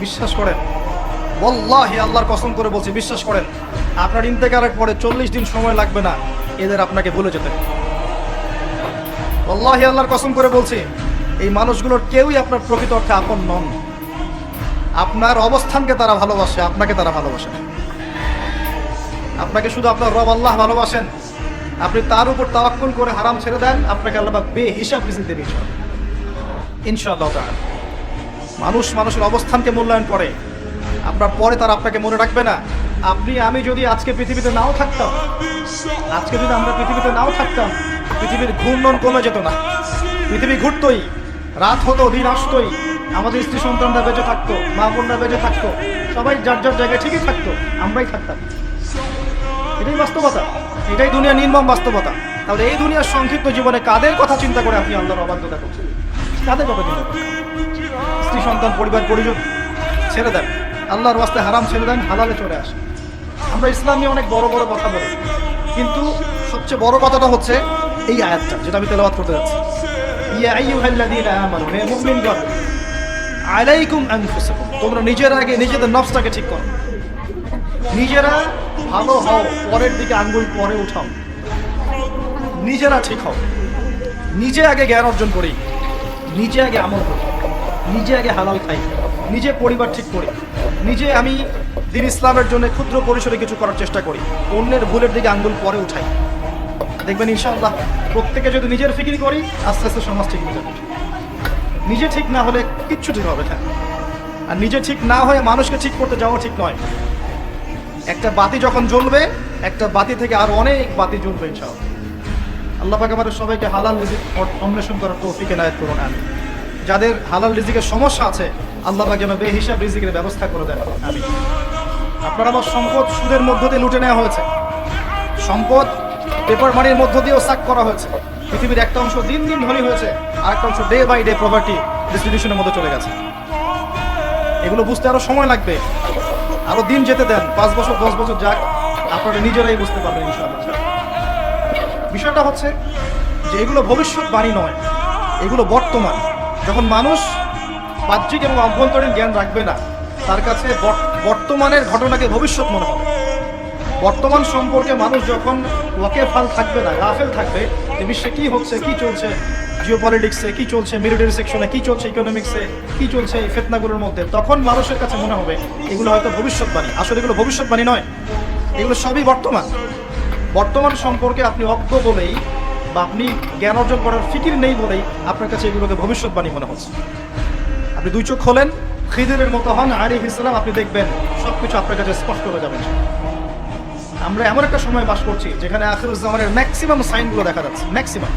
বিশ্বাস করেন, ওয়াল্লাহি আল্লাহর কসম করে বলছি, বিশ্বাস করেন, আপনার ইন্তেকালের পরে 40 দিন সময় লাগবে না এদের আপনাকে ভুলে যেতে। ওয়াল্লাহি আল্লাহর কসম করে বলছি, এই মানুষগুলোর কেউই আপনার প্রকৃত অর্থে আপন নন। আপনার অবস্থানকে তারা ভালোবাসে, আপনাকে তারা ভালোবাসে না। আপনাকে শুধু আপনার রব আল্লাহ ভালোবাসেন, আপনি তার উপর তাওয়াক্কুল করে হারাম ছেড়ে দেন, আপনাকে আল্লাহ বেহিসাব রিজিক দেবে ইনশাআল্লাহ তাআলা। মানুষের অবস্থানকে মূল্যায়ন করে, আপনার পরে তারা আপনাকে মনে রাখবে না। আপনি আমি যদি আজকে পৃথিবীতে নাও থাকতাম, আজকে যদি আমরা পৃথিবীতে নাও থাকতাম, পৃথিবীর ঘূর্ণন কমে যেত না, পৃথিবী ঘুরতই, রাত হতো, দিন আসতোই, আমাদের স্ত্রী সন্তানরা বেঁচে থাকতো, মা বোনরা বেঁচে থাকতো, সবাই যার যার জায়গায় ঠিকই থাকতো, আমরাই থাকতাম। এটাই বাস্তবতা, এটাই দুনিয়ার নির্মম বাস্তবতা। তাহলে এই দুনিয়ার সংক্ষিপ্ত জীবনে কাদের কথা চিন্তা করে আপনি আল্লাহর অবাধ্যতা করছেন? কাদের কথা চিন্তা করেন? স্ত্রী সন্তান পরিবার পরিজন ছেড়ে দেন, আল্লাহর ওয়াস্তে হারাম ছেড়ে দেন, হালালে চলে আসে। আমরা ইসলাম নিয়ে অনেক বড় বড় কথা বলি, কিন্তু সবচেয়ে বড় কথাটা হচ্ছে এই আয়াতটা যেটা আমি তেলাওয়াত করতে যাচ্ছি। ইয়া আইয়ুহাল্লাযীনা আমানু, হে মুমিনগণ, আলাইকুম আনফুসাকুম, তোমরা নিজেরা আগে নিজেদের নফসটাকে ঠিক করো, নিজেরা ভালো হও, পরের দিকে আঙ্গুল পরে উঠাও। নিজেরা ঠিক হও, নিজে আগে জ্ঞান অর্জন করি, নিজে আগে আমল করি, নিজে আগে হালাল খাই, নিজে পরিবার ঠিক করি, নিজে আমি দ্বীন ইসলামের জন্য ক্ষুদ্র পরিসরে কিছু করার চেষ্টা করি, অন্যের ভুলের দিকে আঙ্গুল পরে উঠাই। দেখবেন ইনশাআল্লাহ প্রত্যেকে যদি নিজের ফিকির করি, আস্তে আস্তে সমাজ ঠিক হয়ে যাবে। নিজে ঠিক না হলে কিচ্ছু ঠিক হবে না। আর নিজে ঠিক না হয়ে মানুষকে ঠিক করতে যাওয়া ঠিক নয়। একটা বাতি যখন জ্বলবে, একটা বাতি থেকে আরো অনেক বাতি জ্বলবে ইনশাআল্লাহ। আল্লাহ পাক আমাদের সবাইকে হালাল রিজিক অন্বেষণ করার তৌফিক এনায়েত করুন। আমিন। যাদের হালাল রিজিকের সমস্যা আছে, আল্লাহ পাক যেন বেহিসাব রিজিকের ব্যবস্থা করে দেন। আমিন। আপনার আমার সম্পদ সুদের মধ্য দিয়ে লুটে নেওয়া হয়েছে, সম্পদ পেপার মানির মধ্য দিয়েও সাক করা হয়েছে। পৃথিবীর একটা অংশ দিন দিন ধনী হয়েছে, আর একটা অংশ ডে বাই ডে প্রপার্টি ডিস্ট্রিবিউশনের মধ্যে চলে গেছে। এগুলো বুঝতে আরো সময় লাগবে, আরো দিন যেতে দেন, 5 বছর 10 বছর যাক, আপনারা নিজেরাই বুঝতে পারবেন ইনশাআল্লাহ। বিষয়টা হচ্ছে যে এগুলো ভবিষ্যৎবাণী নয়, এগুলো বর্তমান। যখন মানুষ বাহ্যিক এবং অভ্যন্তরীণ জ্ঞান রাখবে না, তার কাছে বর্তমানের ঘটনাকে ভবিষ্যৎ মনে হবে। বর্তমান সম্পর্কে মানুষ যখন ওয়াকেফাল থাকবে না, গাফেল থাকবে যে বিশ্বে কি হচ্ছে, কি চলছে, জিওপলিটিক্সে কি চলছে, মিলিটারি সেকশনে কি চলছে, ইকোনমিক্সে কি চলছে, এই ফিতনাগুলোর মধ্যে, তখন মানুষের কাছে মনে হবে এগুলো হয়তো ভবিষ্যৎবাণী। আসলে এগুলো ভবিষ্যৎবাণী নয়, এগুলো সবই বর্তমান। বর্তমান সম্পর্কে আপনি অজ্ঞ বলেই বা আপনি জ্ঞান অর্জন করার ফিকির নেই বলেই আপনার কাছে এগুলোকে ভবিষ্যৎবাণী মনে হচ্ছে। আপনি দুই চোখ খোলেন, খিদিরের মতো হন আলাইহিস সালাম, আপনি দেখবেন সবকিছু আপনার কাছে স্পষ্ট হয়ে যাবে। আমরা এমন একটা সময় বাস করছি যেখানে আখিরুজ জামানের ম্যাক্সিমাম সাইনগুলো দেখা যাচ্ছে। ম্যাক্সিমাম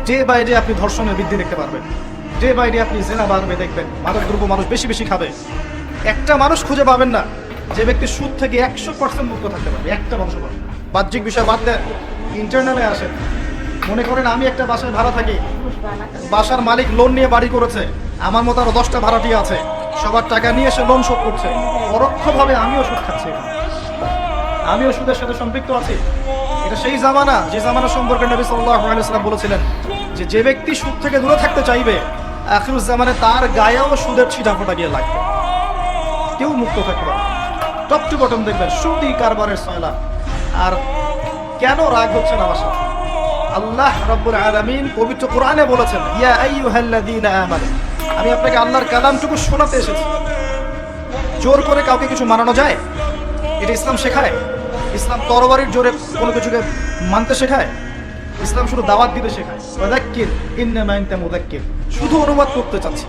ডে বাই ডে আপনি ধর্ষণের বৃদ্ধি দেখতে পারবেন, ডে বাই ডে আপনি জেনা বাড়বে দেখবেন, মাদক দ্রব্য মানুষ বেশি বেশি খাবে। একটা মানুষ খুঁজে পাবেন না যে ব্যক্তি সুদ থেকে 100% মুক্ত থাকতে পারবে, একটা মানুষ পাবে। বাহ্যিক বিষয় বাদ দেন, ইন্টারনালে আসেন। মনে করেন আমি একটা বাসায় ভাড়া থাকি, বাসার মালিক লোন নিয়ে বাড়ি করেছে, আমার মতো আরো 10টা ভাড়াটিয়া আছে, সবার টাকা নিয়ে এসে লোন শোধ করছে, পরোক্ষভাবে আমিও সুদ খাচ্ছি, আমিও সুদের সাথে সম্পৃক্ত আছি। এটা সেই জামানা যে জামানা সম্পর্কে নবী সাল্লাল্লাহু আলাইহি ওয়াসাল্লাম বলেছিলেন যে ব্যক্তি সুদ থেকে দূরে থাকতে চাইবে, আখিরুজ জামানে তার গায়েও সুদের ছিটাফোঁটা গিয়ে লাগবে, কেউ মুক্ত থাকতে পারবে। টপ টু বটম দেখবেন সুদি কারবারের সয়লা। আর কেন রাগ হচ্ছে না আমার সাথে? আল্লাহ রাব্বুল আলামিন পবিত্র কোরআনে বলেছেন, ইয়া আইয়ুহাল্লাযীনা আমানু, আমি আপনাকে আল্লাহর কালামটুকু শোনাতে এসেছি। জোর করে কাউকে কিছু মানানো যায়? এটা ইসলাম শেখায়? ইসলাম তরবারির জোরে কোনো কিছুকে মানতে শেখায়? ইসলাম শুধু দাওয়াত দিতে শেখায়। ওয়াযাক্কির ইন্নামা আনতা মুযাক্কির, শুধু অনুবাদ করতে চাচ্ছি।